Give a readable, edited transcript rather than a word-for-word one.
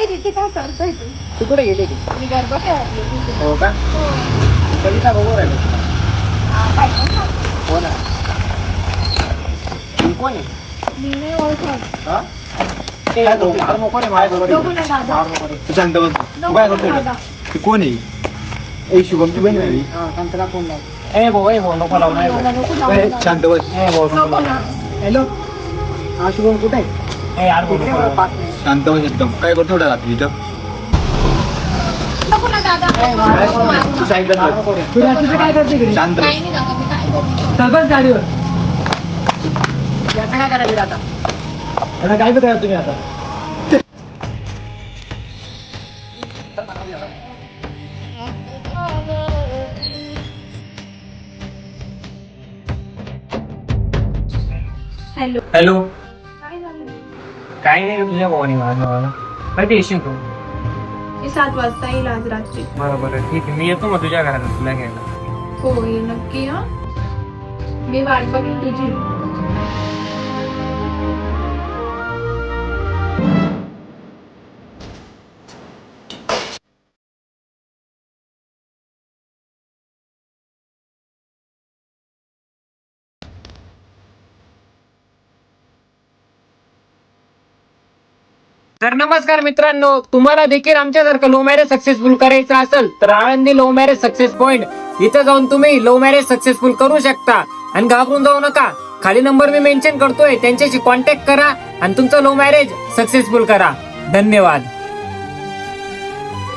तिथे काय करतोय तू? तू कुठे गेली की? मी गरबा खेळायला गेली. हो का? कविता बरोबर आहे. काय पण सांग. हो ना. तू कोण आहे? मी नाही ओळखत. हा? काय तो मार नको रे माझ्याबरोबर. नको ना दादा. मार नको रे. तू शांत बस. तू काय करतोय दादा. ती कोण आहे? ए शुभमची बहीण आहे. हा, शांतला फोन लाव. ए भाऊ नको लावू नाही. दादा, नको जाऊ ए, दादा. शांत बस. ए भाऊ नको नको लावू. ना. हॅलो. हा शुभम कुठे आहे? ए यार भाऊ नको लावू. 5 मिनिट. शांत बस एकदम. काय करतो एवढ्या रात्री इथं? नको ना दादा. ए, मार नको नको, रे. नको. तू सांगितलं मार ना. नको रे. तू रात्रीचं काय करते घरी? शांत काही बस. नाही दादा, मी काय करू? सरपंच गाडीवर. याचं काय करायचं आता? आता काय करा तुम्ही आता? हॅलो. हॅलो. काय झालं? काही नाही तुझ्या भावाने माझ्या कधी येशील तू? मी 7 वाजता येईल आज रात्री. बरं ठीक आहे, मी येतो मग तुझ्या घरात तुला घ्यायला. हो ये नक्की हा. मी वाट बघेन तुझी. तर नमस्कार मित्रांनो, तुम्हाला देखील आमच्यासारखं लव्ह मॅरेज सक्सेसफुल करायचं असेल तर Alandi love marriage success point इथं जाऊन तुम्ही लव्ह मॅरेज सक्सेसफुल करू शकता. आणि घाबरून जाऊ नका, खाली नंबर मी मेन्शन करतोय, त्यांच्याशी कॉन्टॅक्ट करा आणि तुमचं लव्ह मॅरेज सक्सेसफुल करा. धन्यवाद.